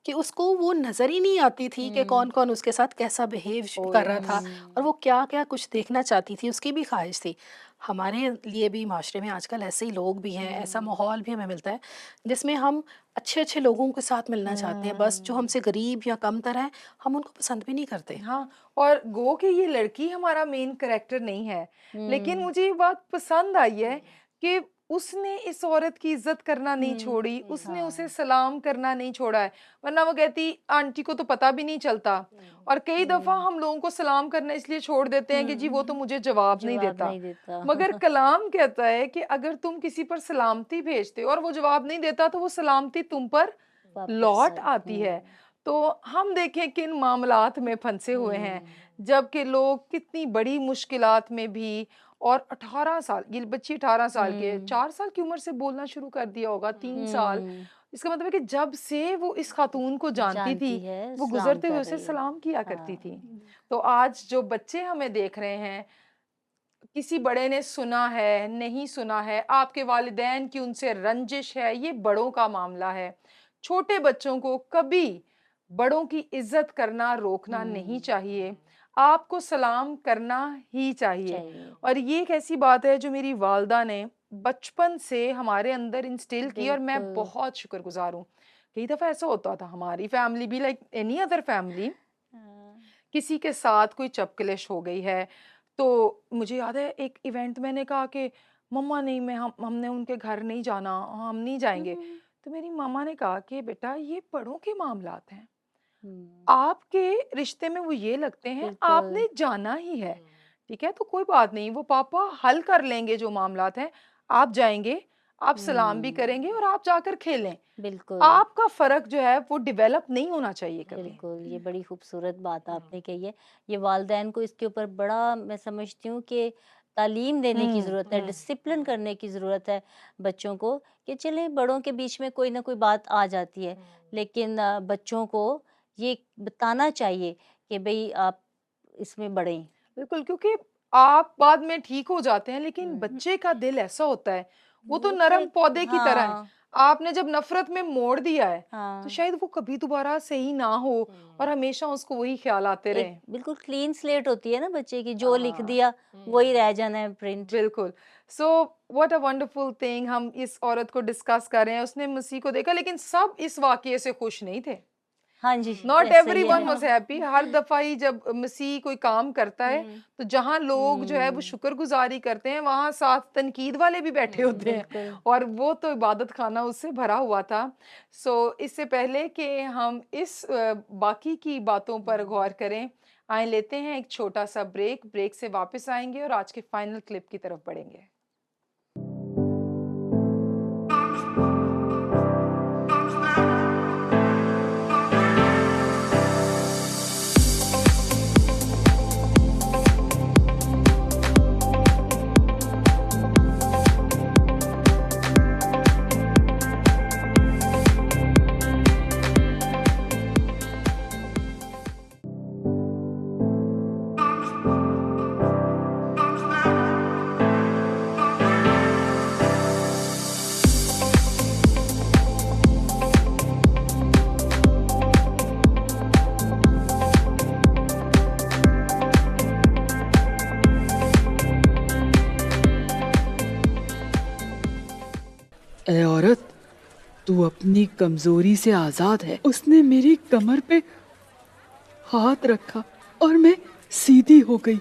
कि उसको वो नज़र ही नहीं आती थी कि हुँ, कौन-कौन उसके साथ कैसा बिहेव ओ कर रहा था यस। और हुँ, वो क्या-क्या कुछ देखना चाहती थी, उसकी भी ख़्वाहिश थी। हमारे लिए भी माशरे में आजकल ऐसे ही लोग भी हैं, ऐसा हुँ, माहौल भी हमें मिलता है, जिसमें हम अच्छे-अच्छे लोगों के साथ मिलना चाहते हैं, बस जो हुँ, हमसे गरीब या कमतर हैं, हम उनको पसंद भी नहीं करते। हाँ, और गो कि ये लड़की हमारा मेन कैरेक्टर नहीं है, लेकिन हुँ, मुझे ये बात पसंद आई है कि उसने इस औरत की इज़्ज़त करना नहीं हुँ, छोड़ी, उसने उसे हाँ, सलाम करना नहीं छोड़ा है, वरना वो कहती आंटी को तो पता भी नहीं चलता। और कई दफ़ा हुँ, हम लोगों को सलाम करना इसलिए छोड़ देते हैं कि जी वो तो हुँ, मुझे जवाब नहीं जवाब देता। नहीं देता, मगर कलाम कहता है कि अगर तुम किसी पर सलामती भेजते हो और वो जवाब नहीं देता तो वो सलामती तुम पर वापस लौट आती है। तो हम देखें किन मामलात में फंसे हुए हैं, हुँ, जबकि लोग कितनी बड़ी मुश्किलात में भी। और 18 साल, ये बच्ची 18 साल की है, हुँ, 4 साल की उम्र से बोलना शुरू कर दिया होगा, 3 साल। हुँ, इसका मतलब है कि जब से वो इस खातून को जानती जानती थी, है, वो सलाम गुज़रते हुए कर उसे रही है। सलाम किया करती थी। हाँ, तो आज जो बच्चे हमें देख रहे हैं, किसी बड़े ने सुना है, नहीं सुना है, आपके वालिदैन की उनसे रंजिश है, ये बड़ों का मामला है। छोटे बच्चों को कभी बड़ों की इज़्ज़त करना रोकना नहीं हुँ, चाहिए। आपको सलाम करना ही चाहिए। चाहिए, और ये एक ऐसी बात है जो मेरी वालिदा ने बचपन से हमारे अंदर इंस्टिल की और मैं बिल्कुल, बहुत शुक्रगुज़ार हूँ। कई दफ़ा ऐसा होता था हमारी फैमिली भी लाइक एनी अदर फैमिली, हाँ, किसी के साथ कोई चपकलिश हो गई है, तो मुझे याद है एक इवेंट मैंने कहा कि मम्मा नहीं, मैं हमने उनके घर नहीं जाना, हम नहीं जाएँगे। हुँ, तो मेरी मम्मा ने कहा कि बेटा ये बड़ों के मामलात हैं। हुँ, आपके रिश्ते में वो ये लगते हैं, बिल्कुल, आपने जाना ही है। ठीक है? तो कोई बात नहीं, वो पापा हल कर लेंगे जो मामलात हैं। आप जाएँगे, आप सलाम भी हुँ, करेंगे और आप जाकर खेलें। बिल्कुल। आपका फ़र्क जो है वो डेवलप नहीं होना चाहिए कभी। बिल्कुल, ये बड़ी खूबसूरत बात आपने कही है। ये वालिदैन को इसके ऊपर बड़ा मैं समझती हूँ कि तालीम देने की हुँ। ज़रूरत है, डिसिप्लिन करने की ज़रूरत है बच्चों को कि चलें बड़ों के बीच में कोई ना कोई बात आ जाती है, लेकिन बच्चों को ये बताना चाहिए कि भई आप इसमें बढ़ें। बिल्कुल, क्योंकि आप बाद में ठीक हो जाते हैं, लेकिन हुँ, बच्चे का दिल ऐसा होता है, वो तो वो तो नरम एक पौधे की तरह है। हाँ, आपने जब नफ़रत में मोड़ दिया है, तो हाँ। शायद वो कभी दोबारा सही ना हो और हमेशा उसको वही ख़्याल आते एक रहें। बिल्कुल क्लीन स्लेट होती है ना बच्चे की, जो लिख हाँ, दिया वही रह जाना है प्रिंट। बिल्कुल। So what a wonderful thing, हम इस औरत को डिस्कस कर रहे हैं, उसने मसीह को देखा लेकिन सब इस वाक़ये से खुश नहीं थे। हाँ जी, नॉट ऐसा ही एवरीवन है। Was happy. हर दफा ही जब मसीह कोई काम करता है तो जहां लोग जो है वो हुँ, शुक्रगुजारी करते हैं वहां साथ तनकीद वाले भी बैठे होते हैं, बिल्कुल। और वो तो इबादत खाना उससे भरा हुआ था। सो इससे पहले कि हम इस बाकी की बातों पर गौर करें, आए लेते हैं एक छोटा सा ब्रेक। ब्रेक से वापस आएंगे और आज के फाइनल क्लिप की तरफ बढ़ेंगे। ए औरत, तू अपनी कमजोरी से आजाद है। उसने मेरी कमर पे हाथ रखा और मैं सीधी हो गई।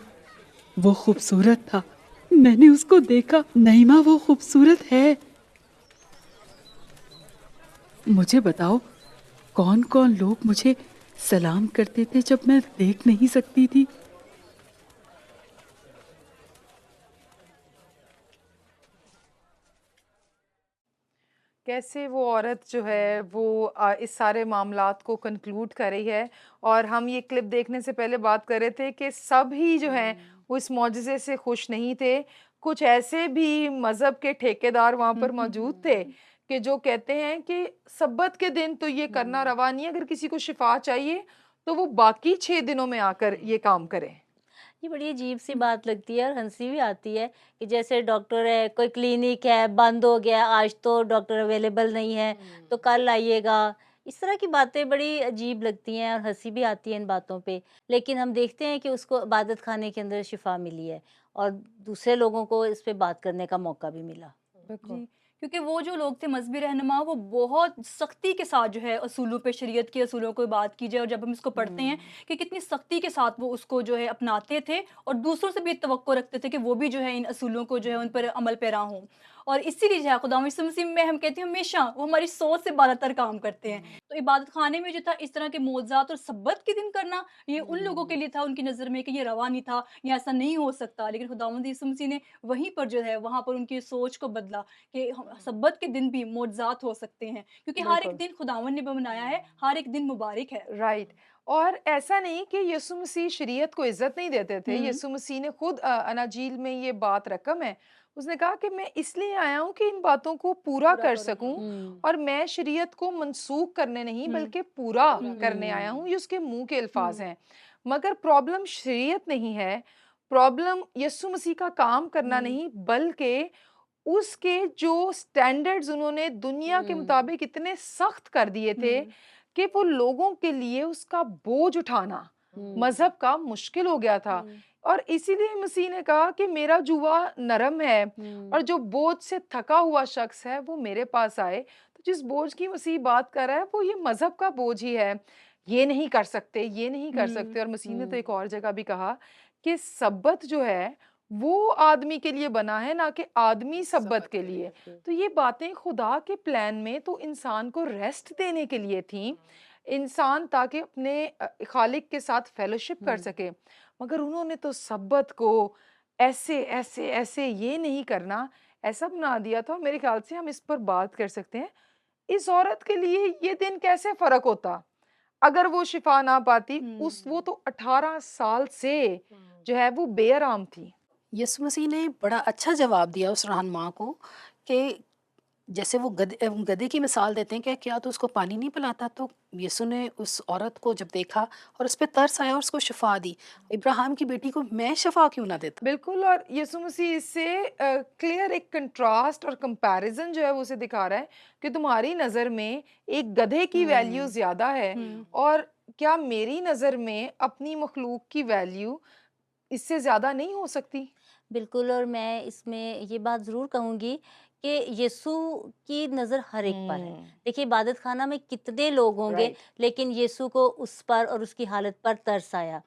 वो खूबसूरत था, मैंने उसको देखा। नईमा वो खूबसूरत है। मुझे बताओ, कौन कौन लोग मुझे सलाम करते थे जब मैं देख नहीं सकती थी? कैसे वो औरत जो है वो इस सारे मामलात को कंक्लूड कर रही है। और हम ये क्लिप देखने से पहले बात कर रहे थे कि सब ही जो हैं वो इस मौजज़े से खुश नहीं थे। कुछ ऐसे भी मज़हब के ठेकेदार वहाँ पर मौजूद थे कि जो कहते हैं कि सब्बत के दिन तो ये करना रवा नहीं है, अगर किसी को शिफा चाहिए तो वो बाकी 6 दिनों में आकर ये काम करे। ये बड़ी अजीब सी बात लगती है और हंसी भी आती है कि जैसे डॉक्टर है, कोई क्लिनिक है, बंद हो गया, आज तो डॉक्टर अवेलेबल नहीं है, तो कल आइएगा। इस तरह की बातें बड़ी अजीब लगती हैं और हंसी भी आती है इन बातों पे। लेकिन हम देखते हैं कि उसको इबादत खाने के अंदर शिफा मिली है और दूसरे लोगों को इस पे बात करने का मौका भी मिला। बिल्कुल। जी, क्योंकि वो जो लोग थे मज़हबी रहनुमा वो बहुत सख्ती के साथ जो है असूलों पे शरीयत के असूलों को बात की जाए और जब हम इसको पढ़ते हैं कि कितनी सख्ती के साथ वो उसको जो है अपनाते थे और दूसरों से भी तवक्को रखते थे कि वो भी जो है इन असूलों को जो है उन पर अमल पैरा हों। और इसीलिए जो है खुदा यीशु मसीह में हम कहते हैं हमेशा वो हमारी सोच से बालातर काम करते हैं। तो इबादत खाने में जो था इस तरह के मौज़ात और सब्बत के दिन करना ये उन लोगों के लिए था उनकी नज़र में कि ये रवा नहीं था, ये ऐसा नहीं हो सकता। लेकिन खुदावंद यीशु मसीह ने वहीं पर जो है वहाँ पर उनकी सोच को बदला कि सब्बत के दिन भी मोज़ात हो सकते हैं क्योंकि हर एक बिल्कुल। दिन खुदावंद ने बनाया है, हर एक दिन मुबारक है। राइट। और ऐसा नहीं कि यीशु मसीह शरीयत को इज्जत नहीं देते थे। हुँ, यीशु मसीह ने खुद अनाजील में ये बात रकम है। उसने कहा कि मैं इसलिए आया हूँ कि इन बातों को पूरा पूरा कर करूँ। सकूं, हुँ, और मैं शरीयत को मनसूख करने नहीं हुँ, बल्कि पूरा हुँ, करने आया हुँ, हूँ। ये उसके मुंह के अल्फाज हुँ, हैं। मगर प्रॉब्लम शरीयत नहीं है, प्रॉब्लम यीशु मसीह का काम करना हुँ, नहीं, बल्कि उसके जो स्टैंडर्ड्स उन्होंने दुनिया के हुँ, मुताबिक इतने सख्त कर दिए थे हुँ, कि वो लोगों के लिए उसका बोझ उठाना हुँ, मज़हब का मुश्किल हो गया था। हुँ, और इसीलिए मसीह ने कहा कि मेरा जुआ नरम है, हुँ, और जो बोझ से थका हुआ शख्स है वो मेरे पास आए। तो जिस बोझ की मसीह बात कर रहा है वो ये मज़हब का बोझ ही है। ये नहीं कर सकते, ये नहीं कर हुँ, सकते। और मसीह ने तो हुँ, एक और जगह भी कहा कि सब्बत जो है वो आदमी के लिए बना है, ना कि आदमी सब्बत के लिए। तो ये बातें खुदा के प्लान में तो इंसान को रेस्ट देने के लिए थी, इंसान ताकि अपने खालिक के साथ फेलोशिप कर हुँ। सके। मगर उन्होंने तो सब्बत को ऐसे ऐसे ऐसे ये नहीं करना, ऐसा बना दिया था। और मेरे ख्याल से हम इस पर बात कर सकते हैं, इस औरत के लिए ये दिन कैसे फर्क होता अगर वो शिफा ना पाती। उस वो हुँ, तो 18 साल से जो है वो बेआराम थी। यीशु मसीह ने बड़ा अच्छा जवाब दिया उस रहनुमा को कि जैसे वो गधे की मिसाल देते हैं कि क्या तू उसको पानी नहीं पिलाता? तो यीशु ने उस औरत को जब देखा और उस पे तरस आया और उसको शिफ़ा दी। इब्राहिम की बेटी को मैं शिफ़ा क्यों ना देता? बिल्कुल। और यीशु मसीह इससे क्लियर एक कंट्रास्ट और कंपैरिजन जो है वो उसे दिखा रहा है कि तुम्हारी नज़र में एक गधे की वैल्यू हुँ, ज़्यादा है, हुँ, और क्या मेरी नज़र में अपनी मखलूक की वैल्यू इससे ज़्यादा नहीं हो सकती? बिल्कुल, और मैं इसमें ये बात ज़रूर कहूँगी कि यीशु की नज़र हर एक पर है। देखिए इबादत खाना में कितने लोग होंगे, राइट, लेकिन यीशु को उस पर और उसकी हालत पर तरस आया।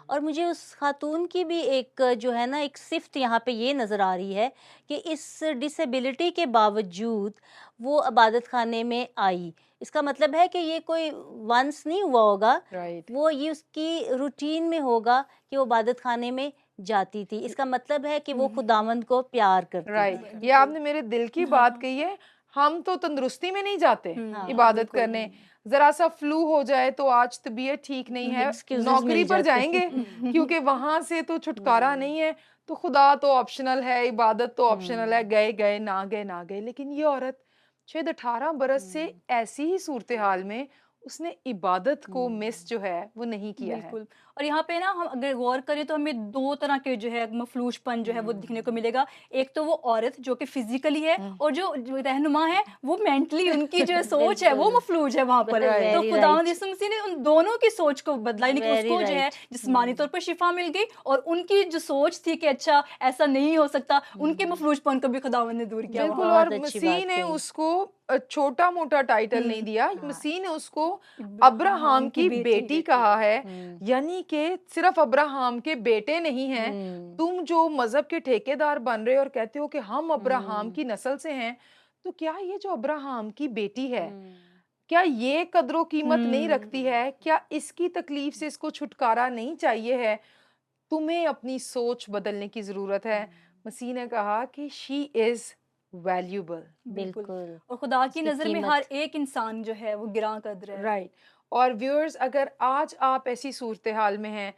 और मुझे उस खातून की भी एक जो है ना एक सिफ़त यहाँ पे ये नज़र आ रही है कि इस डिसेबिलिटी के बावजूद वो इबादत खाने में आई। इसका मतलब है कि ये कोई वन्स नहीं हुआ होगा, राइट, वो ये उसकी रूटीन में होगा कि वो इबादत खाने में जाती थी। इसका मतलब है कि वो खुदावंद को प्यार करती राइट। थी। ये बिल्कुल। आपने मेरे दिल की हाँ, बात हाँ। कही है। हम तो तंदुरुस्ती में नहीं जाते हाँ, इबादत बिल्कुल। करने। ज़रा-सा फ्लू हो जाए तो आज तबीयत ठीक नहीं है, एक्सक्यूज़ेज़ नौकरी मिल पर जाते जाएँगे हैं। क्योंकि वहाँ से तो छुटकारा नहीं है। तो खुदा तो ऑप्शनल है, इबादत तो ऑप्शनल है, गए, गए, ना गए, ना गए। लेकिन ये औरत शायद 18 बरस से ऐसी ही सूरत-ए-हाल में उसने इबादत को मिस जो है वो नहीं किया है। बिल्कुल। और यहाँ पे ना हम अगर गौर करें तो हमें 2 तरह के जो है मफ़लूजपन जो है वो दिखने को मिलेगा। एक तो वो औरत जो कि फ़िज़िकली है, हुँ। और जो रहनुमा है वो मेंटली उनकी जो सोच है वो बिल्कुल, मफ़लूज है वहाँ पर। राइट, तो वेरी खुदावंद राइट, यीशु मसीह ने उन दोनों की सोच को बदला, यानी कि वेरी उसको जो है राइट। जिस्मानी तौर पर शिफ़ा मिल गई, और उनकी जो सोच थी कि अच्छा ऐसा नहीं हो सकता, उनके मफ़लूजपन को भी खुदावंद ने दूर किया वहाँ बिल्कुल। पर। और बहुत अच्छी मसीह बात ने कही। उसको छोटा-मोटा टाइटल नहीं दिया। हाँ, मसीह ने उसको इब्राहिम अब्राहम की की बेटी। बेटी कहा है। हुँ, यानी कि सिर्फ अब्राहम के बेटे नहीं हैं। हुँ, तुम जो मज़हब के ठेकेदार बन रहे हो और कहते हो कि हम अब्राहम हुँ, की नस्ल से हैं, तो क्या ये जो अब्राहम की बेटी है, हुँ, क्या ये कदर-ओ-कीमत नहीं हुँ। रखती है? क्या इसकी तकलीफ से इसको छुटकारा नहीं चाहिए है? तुम्हें अपनी सोच बदलने की ज़रूरत है। मसीह ने कहा कि शी इज़ वैल्यूएबल। बिल्कुल। बिल्कुल, और खुदा की उसकी नज़र में हर कीमत। एक इंसान जो है वो गिरां कद्र है। राइट। और व्यूअर्स, अगर आज आप ऐसी सूरत-ए-हाल में हैं,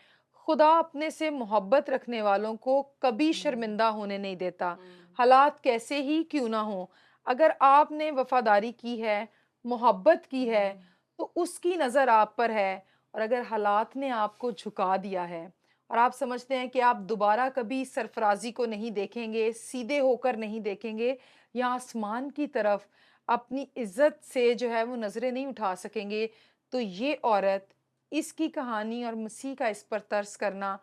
खुदा अपने से मोहब्बत रखने वालों को कभी शर्मिंदा होने नहीं देता। हालात कैसे ही क्यों ना हों, अगर आपने वफ़ादारी की है, मोहब्बत की है, तो उसकी नज़र आप पर है। और अगर हालात ने आपको झुका दिया है और आप समझते हैं कि आप दोबारा कभी सरफ़राज़ी को नहीं देखेंगे, सीधे होकर नहीं देखेंगे या आसमान की तरफ अपनी इज़्ज़त से जो है वो नज़रें नहीं उठा सकेंगे, तो ये औरत, इसकी कहानी और मसीह का इस पर तरस करना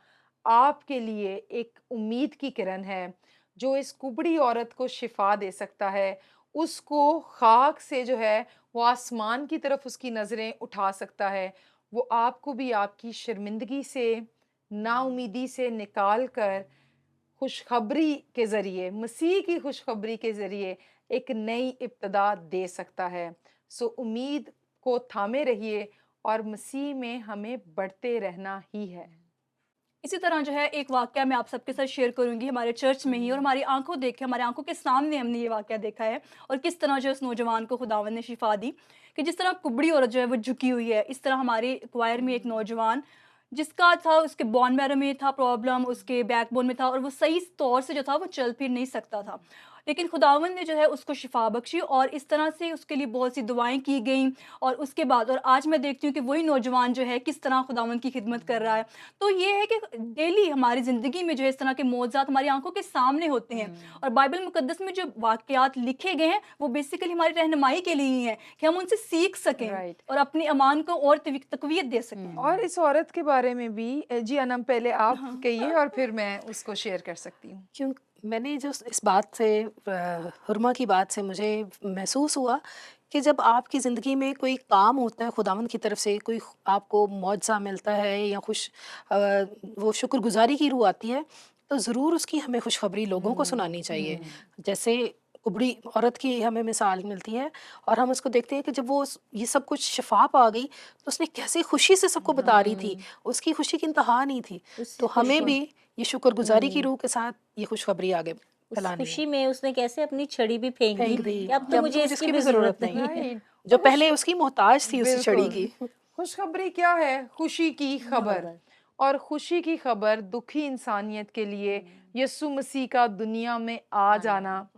आपके लिए एक उम्मीद की किरण है, जो इस कुबड़ी औरत को शिफ़ा दे सकता है। उसको ख़ाक से जो है वो आसमान की तरफ उसकी नज़रें उठा सकता है। वो आपको भी आपकी शर्मिंदगी से, नाउम्मीदी से निकाल कर खुशखबरी के ज़रिए, मसीह की खुशखबरी के ज़रिए एक नई इब्तिदा दे सकता है। सो उम्मीद को थामे रहिए और मसीह में हमें बढ़ते रहना ही है। इसी तरह जो है एक वाक़या मैं आप सबके साथ शेयर करूँगी हमारे चर्च में ही, और हमारी आँखों देखे, हमारी आँखों के सामने हमने ये वाक़या देखा है, और किस तरह जो है उस नौजवान को खुदावंद ने शिफ़ा दी। कि जिस तरह कुबड़ी औरत जो है वो झुकी हुई है, इस तरह हमारे क्वायर में एक नौजवान जिसका था, उसके बोन मैरो में था प्रॉब्लम, उसके बैकबोन में था, और वो सही तौर से जो था वो चल फिर नहीं सकता था। लेकिन खुदावंद ने जो है उसको शिफ़ा बख्शी, और इस तरह से उसके लिए बहुत सी दुआएँ की गईं, और उसके बाद और आज मैं देखती हूँ कि वही नौजवान जो है किस तरह खुदावंद की खिदमत कर रहा है। तो ये है कि डेली हमारी ज़िंदगी में जो है इस तरह के मौज़ात हमारी आँखों के सामने होते हैं, और बाइबल मुक़द्दस में जो वाक़यात लिखे गए हैं वो बेसिकली हमारी रहनुमाई के लिए ही हैं, कि हम उनसे सीख सकें राइट। और अपने ईमान को और तक़वियत दे सकें। और इस औरत के बारे में भी जी अनम, पहले आप हाँ। कहिए और फिर मैं उसको शेयर कर सकती हूँ। क्यों मैंने जो इस बात से हुरमा की बात से मुझे महसूस हुआ कि जब आपकी ज़िंदगी में कोई काम होता है खुदावंद की तरफ से, कोई आपको मुआवज़ा मिलता है या वो शुक्रगुज़ारी की रूह आती है, तो ज़रूर उसकी हमें खुशखबरी लोगों को सुनानी चाहिए। जैसे कुबड़ी औरत की हमें मिसाल मिलती है, और हम उसको देखते हैं कि जब वो ये सब कुछ शिफा पा गई, तो उसने कैसे खुशी से सबको बता रही थी, उसकी खुशी की इंतहा नहीं थी। उस तो हमें खुशी भी ये शुक्रगुज़ारी की हुँ, रूह के साथ ये खुशखबरी आगे उस फैलानी है। खुशी में उसने कैसे अपनी छड़ी भी फेंक दी फेंक दी कि अब कि तो अब तो मुझे मुझे इसकी इसकी भी भी ज़रूरत ज़रूरत नहीं, नहीं है। राइट। जो और पहले उसकी मोहताज थी उस छड़ी बिल्कुल। की। खुशखबरी क्या है? खुशी की खबर। खबर। और खुशी की खबर दुखी इंसानियत के लिए यीशु मसीह का दुनिया में आ जाना,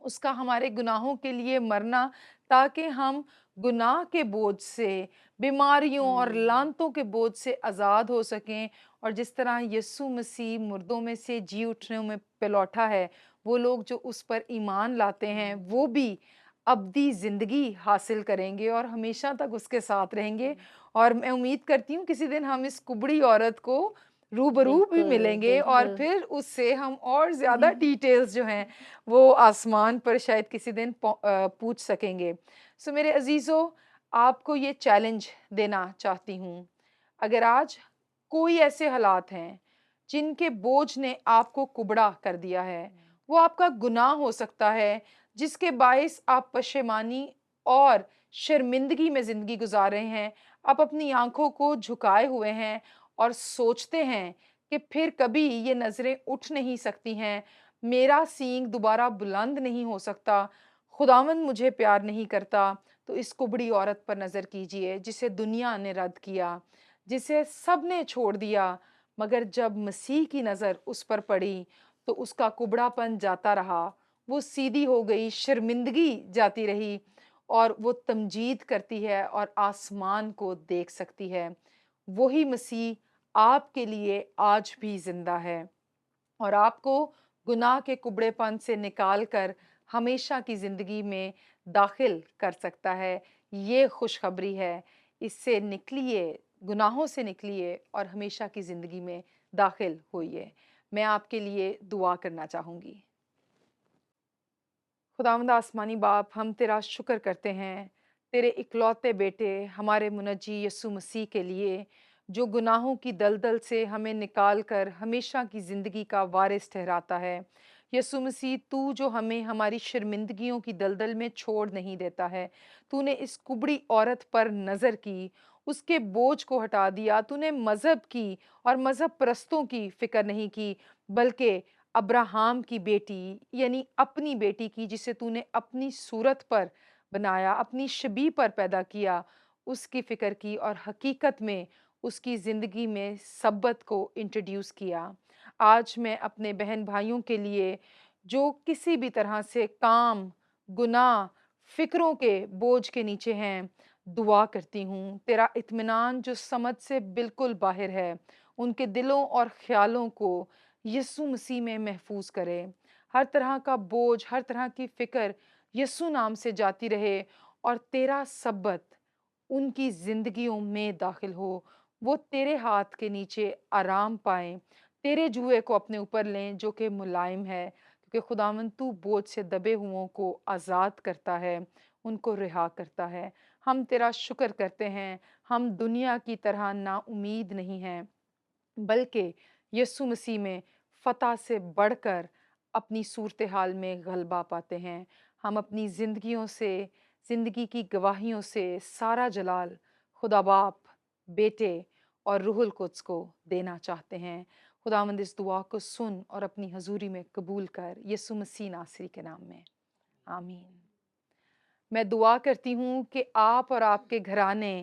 उसका हमारे गुनाहों के लिए मरना, ताकि हम गुनाह के बोझ से, बीमारियों और लानतों के बोझ से आज़ाद हो सकें। और जिस तरह यीशु मसीह मुर्दों में से जी उठने में पे लौटा है, वो लोग जो उस पर ईमान लाते हैं, वो भी अब्दी ज़िंदगी हासिल करेंगे और हमेशा तक उसके साथ रहेंगे। और मैं उम्मीद करती हूँ किसी दिन हम इस कुबड़ी औरत को रूबरू भी बिल्कुल, मिलेंगे और बिल्कुल। फिर उससे हम और ज़्यादा डिटेल्स जो हैं वो आसमान पर शायद किसी दिन पूछ सकेंगे। सो मेरे अज़ीज़ों, आपको ये चैलेंज देना चाहती हूँ। अगर आज कोई ऐसे हालात हैं जिनके बोझ ने आपको कुबड़ा कर दिया है, वो आपका गुनाह हो सकता है जिसके बायस आप पशेमानी और शर्मिंदगी में ज़िंदगी गुजार रहे हैं। आप अपनी आँखों को झुकाए हुए हैं और सोचते हैं कि फिर कभी ये नज़रें उठ नहीं सकती हैं, मेरा सींग दोबारा बुलंद नहीं हो सकता, खुदावंद मुझे प्यार नहीं करता। तो इस कुबड़ी औरत पर नज़र कीजिए जिसे दुनिया ने रद्द किया, जिसे सबने छोड़ दिया, मगर जब मसीह की नज़र उस पर पड़ी तो उसका कुबड़ापन जाता रहा, वो सीधी हो गई, शर्मिंदगी जाती रही और वो तमजीद करती है और आसमान को देख सकती है। वही मसीह आपके लिए आज भी जिंदा है और आपको गुनाह के कुबड़ेपन से निकाल कर हमेशा की ज़िंदगी में दाखिल कर सकता है। ये खुशखबरी है, इससे निकलिए, गुनाहों से निकलिए और हमेशा की ज़िंदगी में दाखिल होइए। मैं आपके लिए दुआ करना चाहूँगी। खुदावंद आसमानी बाप, हम तेरा शुक्र करते हैं तेरे इकलौते बेटे हमारे मुनज्जी यीशु मसीह के लिए, जो गुनाहों की दलदल से हमें निकाल कर हमेशा की ज़िंदगी का वारिस ठहराता है। यीशु मसीह, तू जो हमें हमारी शर्मिंदगियों की दलदल में छोड़ नहीं देता है, तूने इस कुबड़ी औरत पर नज़र की, उसके बोझ को हटा दिया। तूने मज़हब की और मज़हब परस्तों की फ़िक्र नहीं की, बल्कि अब्राहम की बेटी यानी अपनी बेटी की, जिसे तूने अपनी सूरत पर बनाया, अपनी शबीह पर पैदा किया, उसकी फ़िक्र की और हकीकत में उसकी ज़िंदगी में सब्बत को इंट्रोड्यूस किया। आज मैं अपने बहन भाइयों के लिए जो किसी भी तरह से काम, गुनाह, फ़िक्रों के बोझ के नीचे हैं, दुआ करती हूँ। तेरा इत्मीनान जो समझ से बिल्कुल बाहर है, उनके दिलों और ख़्यालों को यीशु मसीह में महफूज करे। हर तरह का बोझ, हर तरह की फ़िक्र यीशु नाम से जाती रहे और तेरा सब्बत उनकी ज़िंदगियों में दाखिल हो। वो तेरे हाथ के नीचे आराम पाएँ, तेरे जुए को अपने ऊपर लें जो कि मुलायम है, क्योंकि खुदावंद तू बोझ से दबे हुओं को आज़ाद करता है, उनको रिहा करता है। हम तेरा शुक्र करते हैं, हम दुनिया की तरह नाउम्मीद नहीं हैं, बल्कि यीशु मसीह में फ़तह से बढ़कर अपनी सूरत-ए-हाल में गलबा पाते हैं। हम अपनी ज़िंदगियों से, ज़िंदगी की गवाहियों से सारा जलाल खुदा बाप, बेटे और रूहुल कुद्स को देना चाहते हैं। खुदावंद इस दुआ को सुन और अपनी हज़ूरी में कबूल कर, यीशु मसीह नासरी के नाम में। आमीन। मैं दुआ करती हूँ कि आप और आपके घराने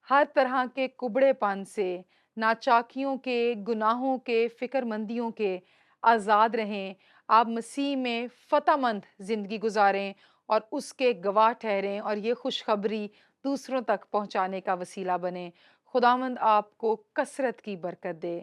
हर तरह के कुबड़ेपन से, नाचाकियों के, गुनाहों के, फ़िक्रमंदियों के आज़ाद रहें। आप मसीह में फ़तहमंद ज़िंदगी गुज़ारें और उसके गवाह ठहरें और ये खुशखबरी दूसरों तक पहुँचाने का वसीला बनें। खुदावंद आपको कसरत की बरकत दे।